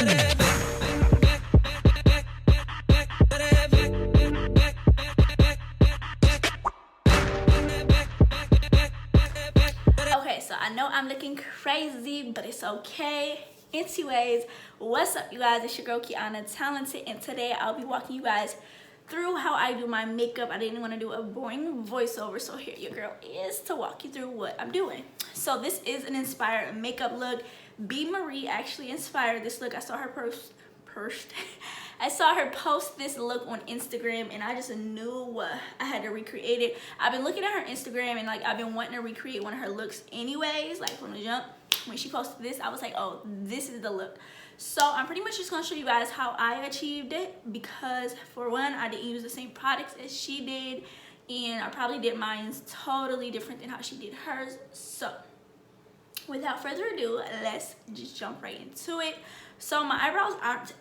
Okay, so I know I'm looking crazy, but it's okay. Anyways, what's up, you guys? It's your girl Keyanatalented, and today I'll be walking you guys through how I do my makeup. I didn't want to do a boring voiceover, so here your girl is to walk you through what I'm doing. So this is an inspired makeup look. bmarie actually inspired this look. I saw her I saw her post this look on Instagram, and I just knew I had to recreate it. I've been looking at her Instagram, and like I've been wanting to recreate one of her looks anyways, like from the jump. When she posted this, I was like, oh, this is the look. So I'm pretty much just gonna show you guys how I achieved it, because for one, I didn't use the same products as she did, and I probably did mine totally different than how she did hers. So without further ado, let's just jump right into it. So my eyebrows aren't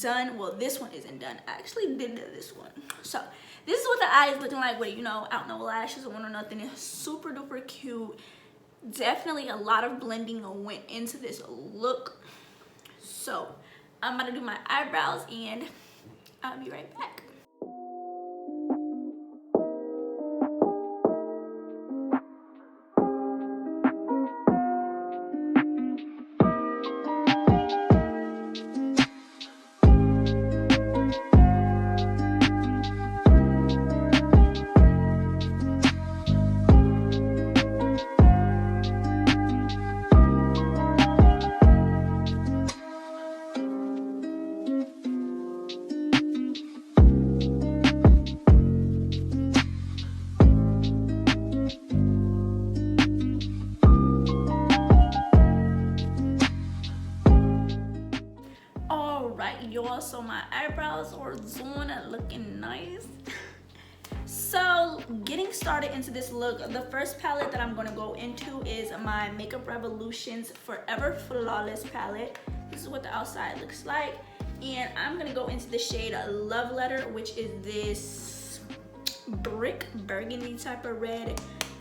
done. Well, this one isn't done. I actually did this one. So this is what the eye is looking like with, you know, out no lashes or nothing. It's super duper cute. Definitely a lot of blending went into this look. So I'm gonna do my eyebrows and I'll be right back. Y'all, so my eyebrows are doing it, looking nice. So getting started into this look, the first palette that I'm going to go into is my Makeup Revolution's Forever Flawless palette. This is what the outside looks like, and I'm going to go into the shade Love Letter, which is this brick burgundy type of red.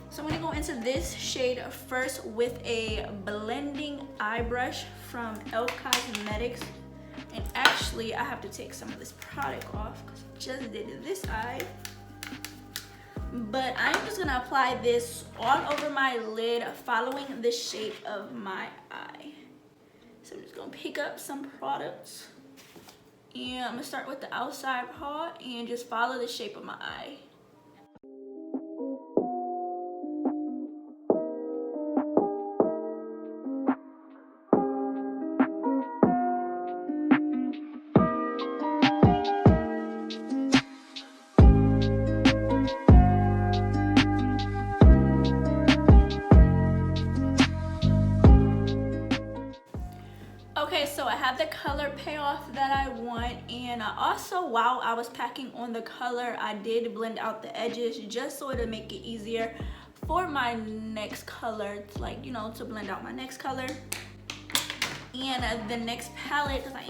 So I'm going to go into this shade first with a blending eye brush from LEWK. And actually, I have to take some of this product off because I just did this eye. But I'm just gonna apply this all over my lid, following the shape of my eye. So I'm just gonna pick up some products, and I'm gonna start with the outside part and just follow the shape of my eye. Okay, so I have the color payoff that I want, and I also, while I was packing on the color, I did blend out the edges just so it'll make it easier for my next color, to, like, you know, to blend out my next color. And the next palette, because I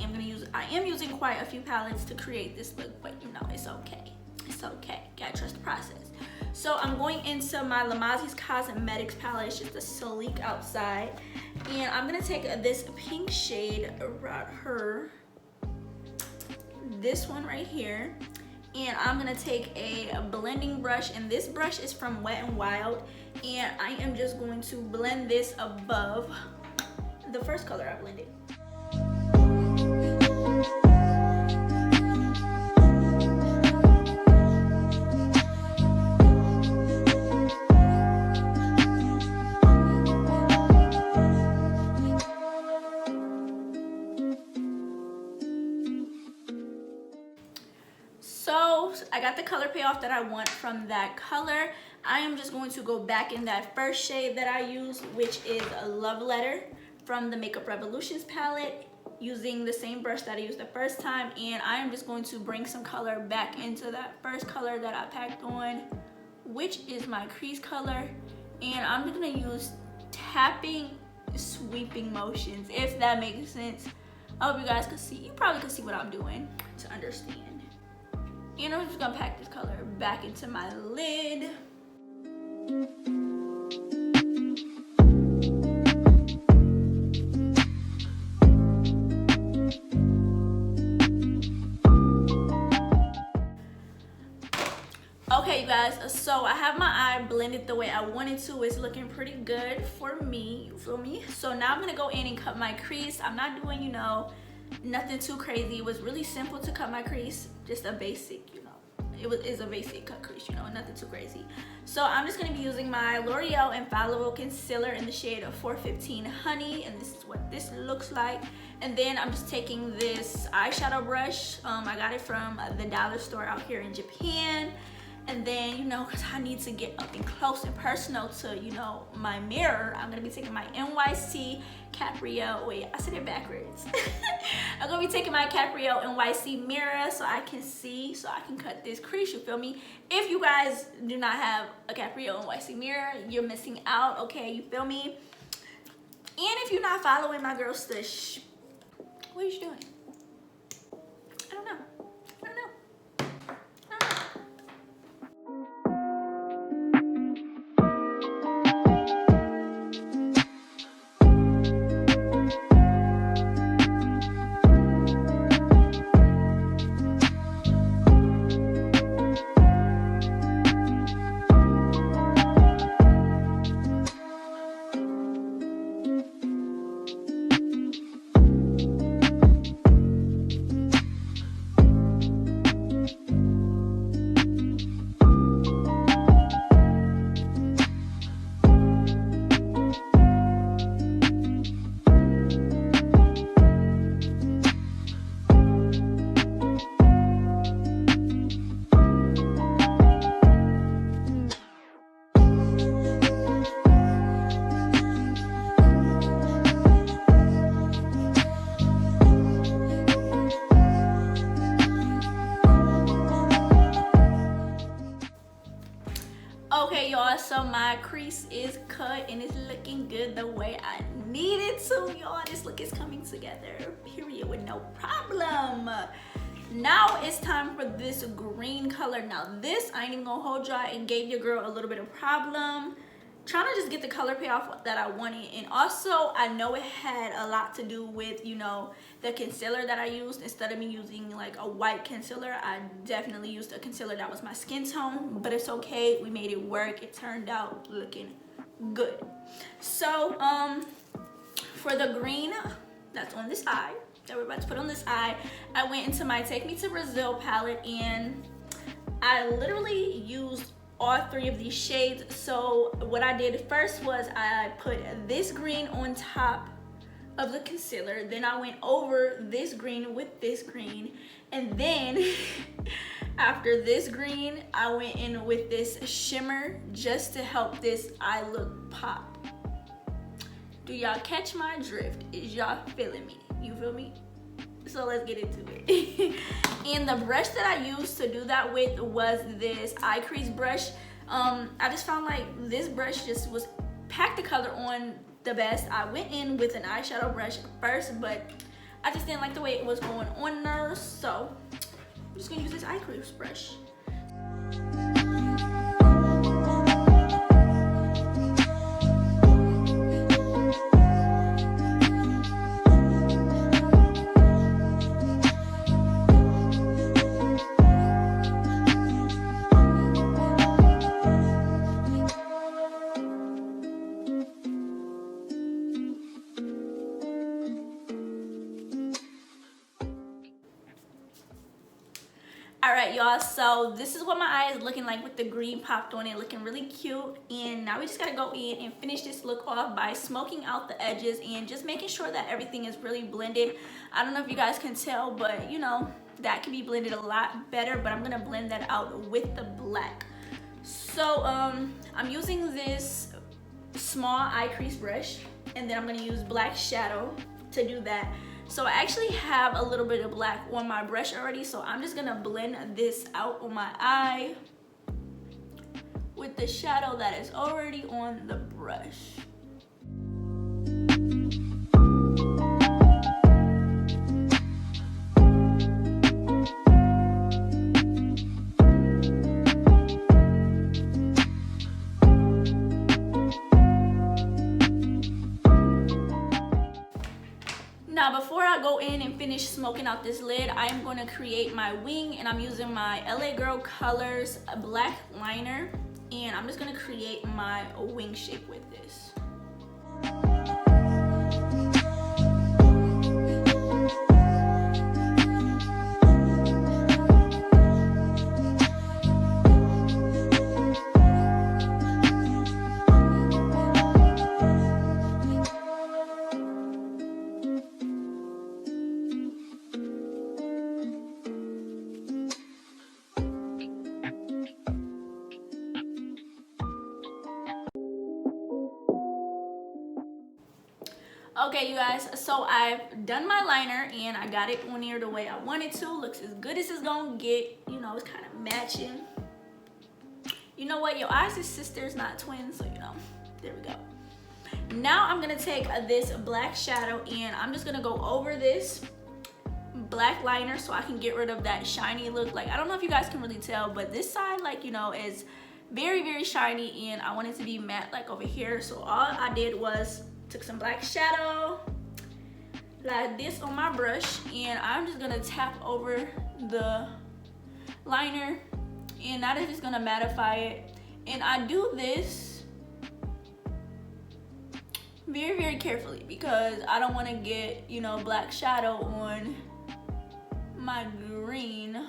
am using quite a few palettes to create this look, but you know, it's okay. It's okay. Gotta trust the process. So I'm going into my Lamazi's Cosmetics palette. It's just a sleek outside. And I'm gonna take this pink shade right here. This one right here. And I'm gonna take a blending brush, and this brush is from Wet n Wild. And I am just going to blend this above the first color I blended. So I got the color payoff that I want from that color. I am just going to go back in that first shade that I used, which is a Love Letter from the Makeup Revolution's palette, using the same brush that I used the first time. And I am just going to bring some color back into that first color that I packed on, which is my Crease color. And I'm just gonna use tapping, sweeping motions, if that makes sense. I hope you guys can see. You probably can see what I'm doing to understand. And I'm just gonna pack this color back into my lid. guys, so I have my eye blended the way I wanted to. It's looking pretty good for me, you feel me? So now I'm gonna go in and cut my crease. I'm not doing, you know, nothing too crazy. It was really simple to cut my crease, just a basic, you know, is a basic cut crease, you know, nothing too crazy. So I'm just gonna be using my L'Oreal Infallible Concealer in the shade of 415 Honey, and this is what this looks like. And then I'm just taking this eyeshadow brush. I got it from the dollar store out here in Japan. And then, you know, because I need to get up and close and personal to, you know, my mirror, I'm gonna be taking my NYC Caprio, wait, I said it backwards. I'm gonna be taking my Caprio NYC mirror so I can see, so I can cut this crease, you feel me? If you guys do not have a Caprio NYC mirror, you're missing out, okay, you feel me? And if you're not following my girl Stush, what are you doing? I don't know. Okay, y'all, so my crease is cut and it's looking good the way I need it to, y'all. This look is coming together, period, with no problem. Now it's time for this green color. Now this, I ain't even gonna hold y'all, and gave your girl a little bit of problem trying to just get the color payoff that I wanted. And also, I know it had a lot to do with, you know, the concealer that I used. Instead of me using like a white concealer, I definitely used a concealer that was my skin tone, but it's okay, we made it work. It turned out looking good. So for the green that's on this eye, that we're about to put on this eye, I went into my Take Me to Brazil palette, and I literally used all three of these shades. So what I did first was I put this green on top of the concealer, then I went over this green with this green, and then after this green I went in with this shimmer just to help this eye look pop. Do y'all catch my drift? Is y'all feeling me? You feel me? So let's get into it. And the brush that I used to do that with was this eye crease brush. I just found like this brush just was packed the color on the best. I went in with an eyeshadow brush first, but I just didn't like the way it was going on there, so I'm just gonna use this eye crease brush. Alright, y'all, so this is what my eye is looking like with the green popped on it, looking really cute. And now we just gotta go in and finish this look off by smoking out the edges and just making sure that everything is really blended. I don't know if you guys can tell, but you know, that can be blended a lot better, but I'm gonna blend that out with the black. So I'm using this small eye crease brush, and then I'm gonna use black shadow to do that. So I actually have a little bit of black on my brush already, so I'm just gonna blend this out on my eye with the shadow that is already on the brush. Now before I go in and finish smoking out this lid, I am going to create my wing, and I'm using my LA Girl Colors black liner, and I'm just going to create my wing shape with this. Okay, you guys, so I've done my liner and I got it on here the way I wanted to. Looks as good as it's gonna get. You know, it's kind of matching. You know what? Your eyes is sisters, not twins, so you know. There we go. Now I'm gonna take this black shadow and I'm just gonna go over this black liner so I can get rid of that shiny look. Like, I don't know if you guys can really tell, but this side, like, you know, is very, very shiny, and I want it to be matte like over here. So all I did was took some black shadow like this on my brush, and I'm just gonna tap over the liner, and that is just gonna mattify it. And I do this very, very carefully because I don't want to get, you know, black shadow on my green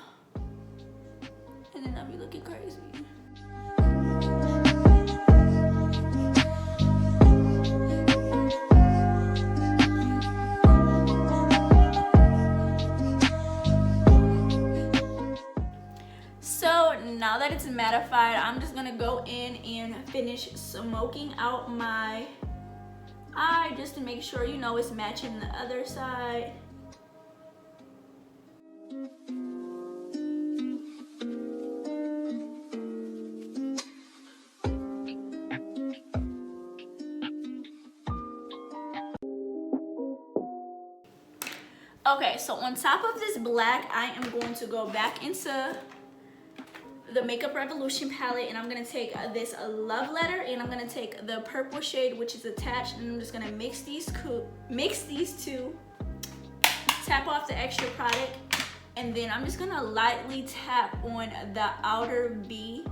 and then I'll be looking crazy. Now that it's mattified, I'm just gonna go in and finish smoking out my eye just to make sure, you know, it's matching the other side. Okay, so on top of this black, I am going to go back into the Makeup Revolution palette, and I'm gonna take this Love Letter, and I'm gonna take the purple shade which is attached, and I'm just gonna mix these two, tap off the extra product, and then I'm just gonna lightly tap on the outer V,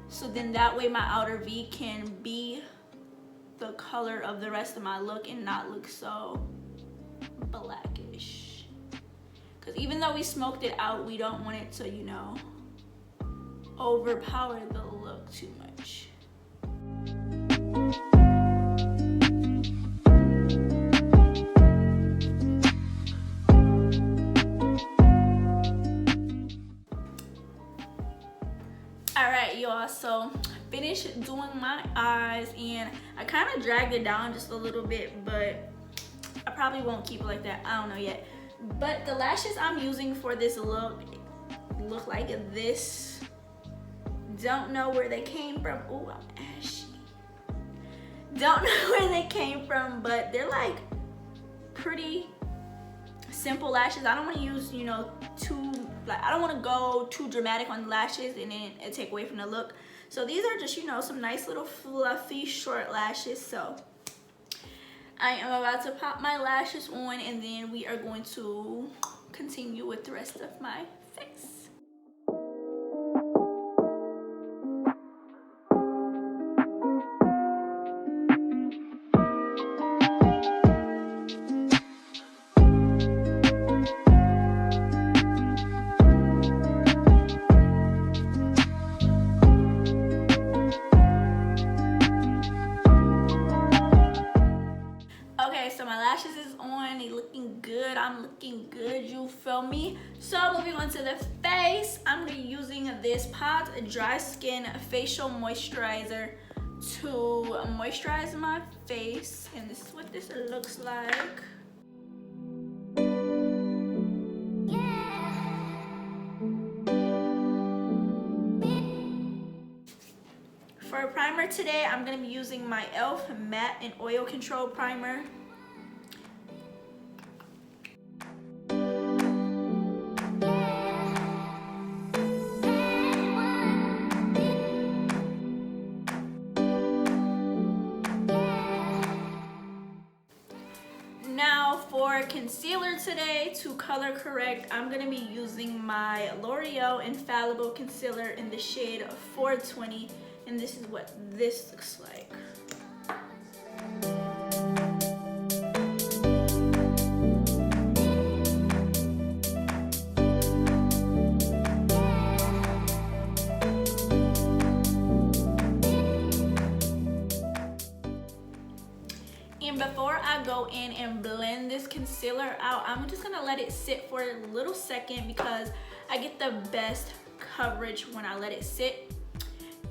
so then that way my outer V can be the color of the rest of my look and not look so blackish. Because even though we smoked it out, we don't want it to, you know, overpower the look too much. Alright, y'all, so finished doing my eyes, and I kind of dragged it down just a little bit, but I probably won't keep it like that. I don't know yet. But the lashes I'm using for this look like this. Don't know where they came from. Oh, I'm ashy. Don't know where they came from, but they're like pretty simple lashes. I don't want to use, you know, I don't want to go too dramatic on the lashes and then it take away from the look. So these are just, you know, some nice little fluffy short lashes. So I am about to pop my lashes on, and then we are going to continue with the rest of my face. I'm looking good, you feel me? So moving on to the face, I'm gonna be using this Pot Dry Skin Facial Moisturizer to moisturize my face, and this is what this looks like. For a primer today, I'm gonna be using my e.l.f. Matte and Oil Control Primer. concealer today to color correct. I'm gonna be using my L'Oreal Infallible Concealer in the shade 420, and this is what this looks like. And before I go in and blend this concealer out, I'm just gonna let it sit for a little second because I get the best coverage when I let it sit.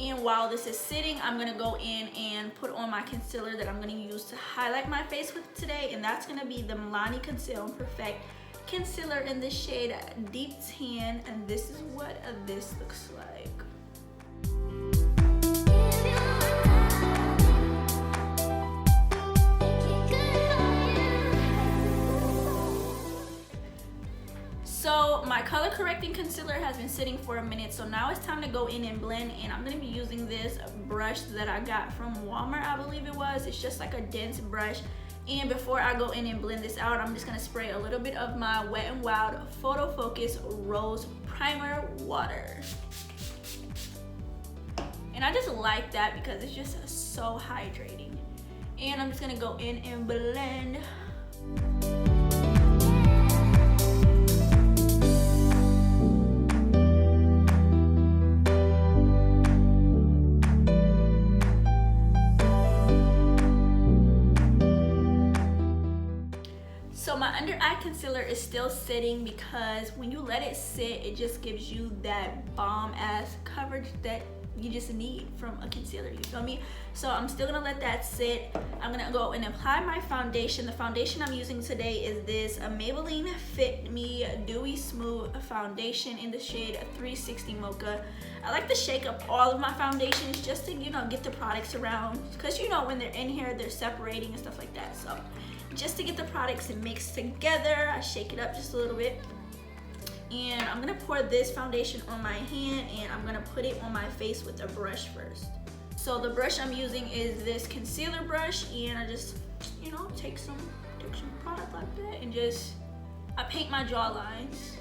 And while this is sitting, I'm gonna go in and put on my concealer that I'm gonna use to highlight my face with today, and that's gonna be the Milani Conceal and Perfect Concealer in the shade Deep Tan, and this is what this looks like. So my color correcting concealer has been sitting for a minute, so now it's time to go in and blend, and I'm going to be using this brush that I got from Walmart, I believe it was. It's just like a dense brush. And before I go in and blend this out, I'm just going to spray a little bit of my Wet n Wild Photo Focus Rose Primer Water. And I just like that because it's just so hydrating. And I'm just going to go in and blend. So my under eye concealer is still sitting because when you let it sit, it just gives you that bomb ass coverage that you just need from a concealer, you feel me? So I'm still gonna let that sit. I'm gonna go and apply my foundation. The foundation I'm using today is this Maybelline Fit Me Dewy Smooth Foundation in the shade 360 Mocha. I like to shake up all of my foundations just to, you know, get the products around, because you know when they're in here, they're separating and stuff like that. So just to get the products mixed together, I shake it up just a little bit. And I'm gonna pour this foundation on my hand, and I'm gonna put it on my face with a brush first. So the brush I'm using is this concealer brush, and I just, you know, take some product like that and just, I paint my jaw lines.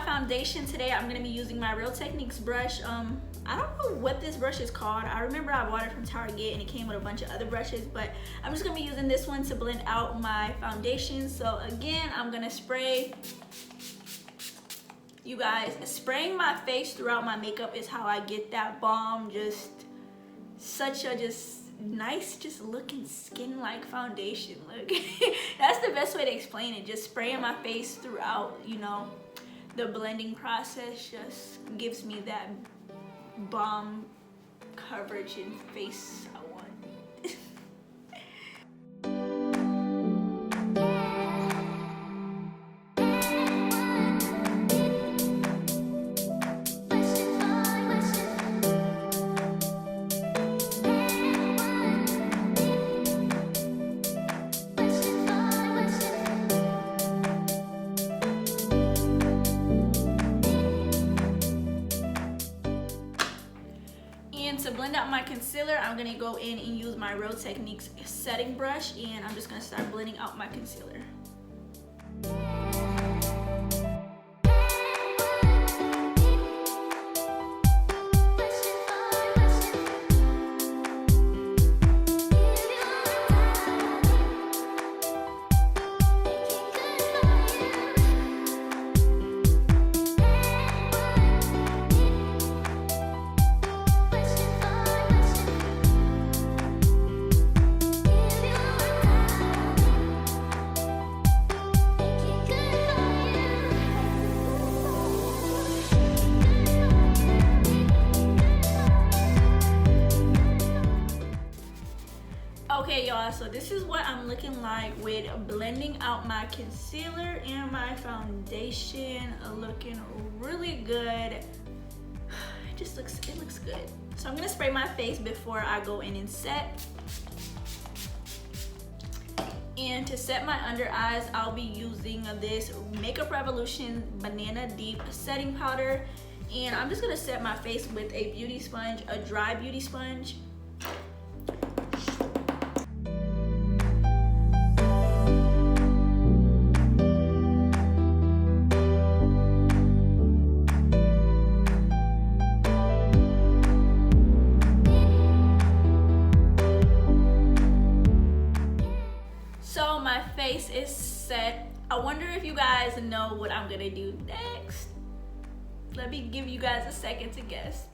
Foundation today, I'm going to be using my Real Techniques brush. I don't know what this brush is called. I remember I bought it from Target and it came with a bunch of other brushes, but I'm just going to be using this one to blend out my foundation. So again, I'm going to spray. You guys, spraying my face throughout my makeup is how I get that bomb, just such a nice looking skin-like foundation. Look, that's the best way to explain it. Just spraying my face throughout, you know, the blending process just gives me that bomb coverage and face I want. To blend out my concealer, I'm gonna go in and use my Real Techniques setting brush, and I'm just gonna start blending out my concealer. Okay y'all, so this is what I'm looking like with blending out my concealer and my foundation, looking really good. It looks good. So I'm gonna spray my face before I go in and set. And to set my under eyes, I'll be using this Makeup Revolution Banana Deep Setting Powder. And I'm just gonna set my face with a beauty sponge, a dry beauty sponge. So my face is set. I wonder if you guys know what I'm gonna do next. Let me give you guys a second to guess.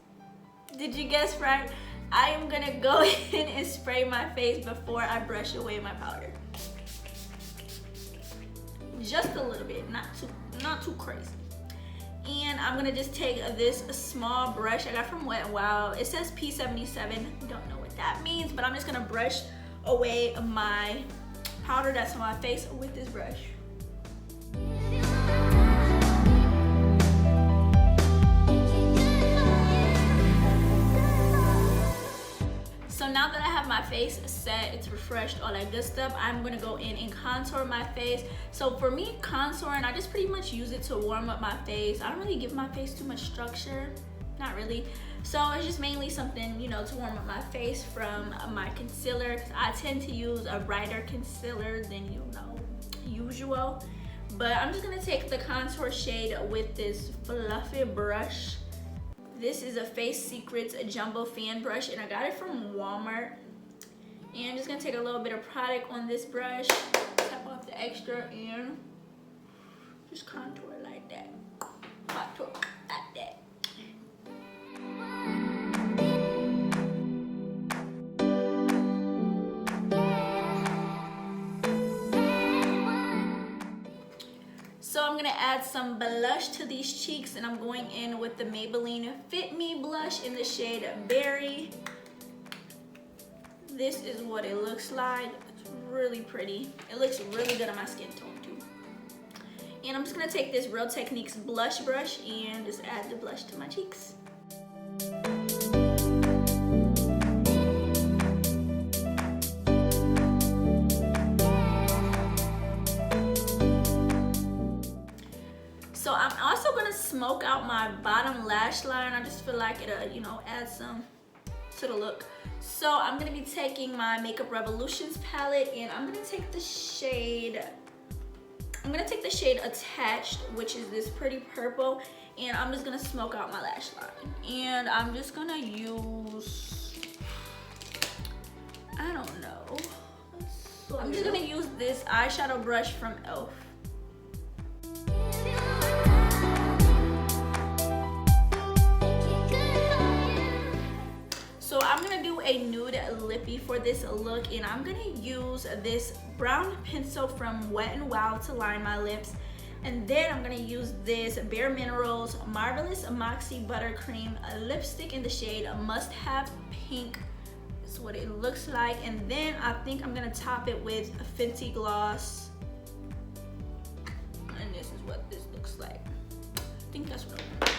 Did you guess right? I am gonna go in and spray my face before I brush away my powder. Just a little bit, not too crazy. And I'm gonna just take this small brush I got from Wet n Wild. It says P77, don't know what that means, but I'm just gonna brush away my powder that's on my face with this brush. So now that I have my face set, it's refreshed, all that good stuff, I'm gonna go in and contour my face. So for me, contouring, I just pretty much use it to warm up my face. I don't really give my face too much structure, not really. So it's just mainly something, you know, to warm up my face from my concealer, because I tend to use a brighter concealer than, you know, usual. But I'm just gonna take the contour shade with this fluffy brush. This is a Face Secrets Jumbo Fan Brush, and I got it from Walmart. And I'm just gonna take a little bit of product on this brush, tap off the extra, and just contour like that. Contour like that. So I'm gonna add some blush to these cheeks, and I'm going in with the Maybelline Fit Me blush in the shade Berry. This is what it looks like. It's really pretty. It looks really good on my skin tone too. And I'm just gonna take this Real Techniques blush brush and just add the blush to my cheeks. So I'm also gonna smoke out my bottom lash line. I just feel like it'll, you know, add some to the look. So I'm gonna be taking my Makeup Revolutions palette, and I'm gonna take the shade Attached, which is this pretty purple, and I'm just gonna smoke out my lash line. And I'm just gonna use, I don't know. So I'm just gonna use this eyeshadow brush from LEWK. So I'm gonna do a nude lippy for this look, and I'm gonna use this brown pencil from Wet n Wild to line my lips. And then I'm gonna use this Bare Minerals Marvelous Moxie Buttercream lipstick in the shade Must Have Pink. That's what it looks like. And then I think I'm gonna top it with a Fenty Gloss. And this is what this looks like. I think that's what I want.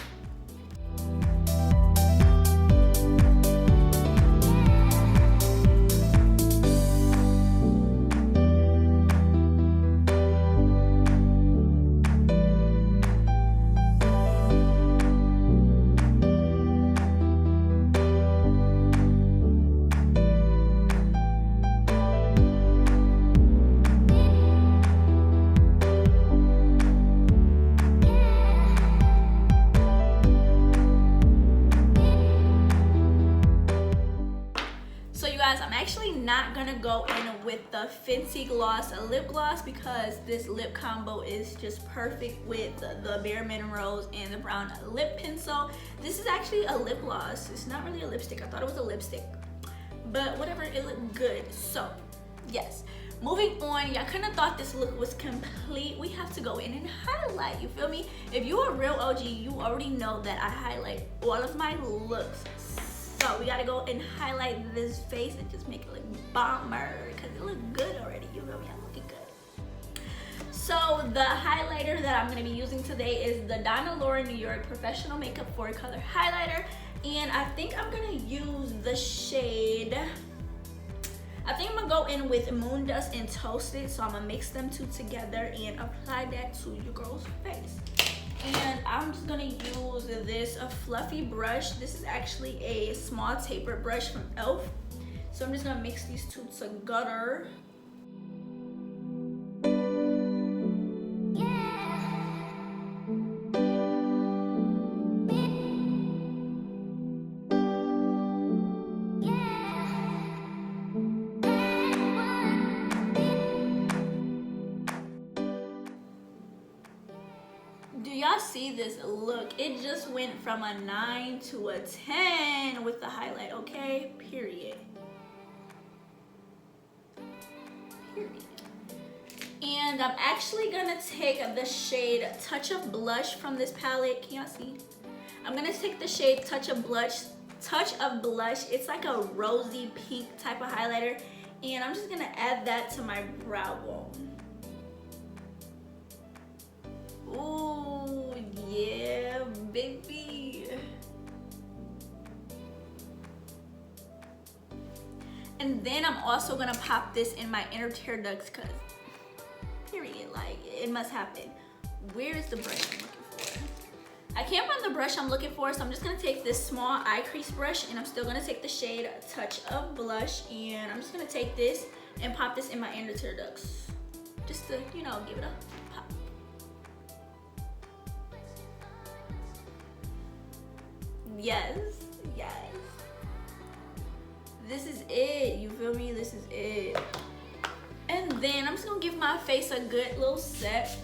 I'm actually not gonna go in with the Fenty Gloss lip gloss, because this lip combo is just perfect with the Bare Minerals and the brown lip pencil. This is actually a lip gloss. It's not really a lipstick. I thought it was a lipstick, but whatever, it looked good. So yes, moving on. Y'all kind of thought this look was complete. We have to go in and highlight, you feel me? If you're a real OG, you already know that I highlight all of my looks. So we gotta go and highlight this face and just make it look bomber, because it looked good already, you feel me? I'm looking good. So the highlighter that I'm gonna be using today is the Donna Laura New York Professional Makeup 4-Color Highlighter. And I think I'm gonna use the shade, I think I'm gonna go in with Moon Dust and Toasted, so I'm gonna mix them two together and apply that to your girl's face. And I'm just gonna use this fluffy brush. This is actually a small taper brush from LEWK. So I'm just gonna mix these two together. Do y'all see this look? It just went from a 9 to a 10 with the highlight, okay? Period. And I'm actually gonna take the shade Touch of Blush from this palette. Can y'all see? I'm gonna take the shade Touch of Blush. It's like a rosy pink type of highlighter. And I'm just gonna add that to my brow bone. Ooh, yeah, baby. And then I'm also gonna pop this in my inner tear ducts, cause period, like it must happen. Where is the brush I'm looking for? I can't find the brush I'm looking for, so I'm just gonna take this small eye crease brush, and I'm still gonna take the shade Touch of Blush, and I'm just gonna take this and pop this in my inner tear ducts, just to, you know, give it a pop. Yes, yes. This is it, you feel me? This is it. And then I'm just gonna give my face a good little set.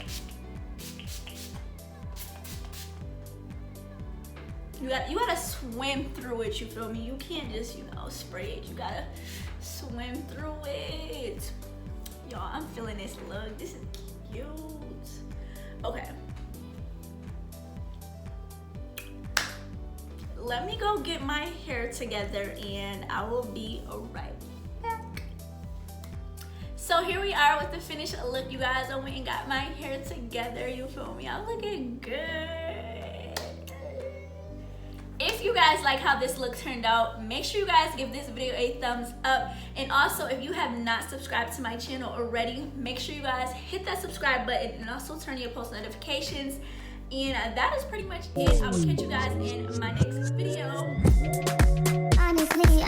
You gotta swim through it, you feel me? You can't just, you know, spray it. You gotta swim through it. Y'all, I'm feeling this look. This is cute. Okay. Let me go get my hair together and I will be right back. So here we are with the finished look, you guys. I went and got my hair together, you feel me? I'm looking good. If you guys like how this look turned out, make sure you guys give this video a thumbs up. And also, if you have not subscribed to my channel already, make sure you guys hit that subscribe button and also turn your post notifications. And that is pretty much it. I will catch you guys in my next video. Honestly,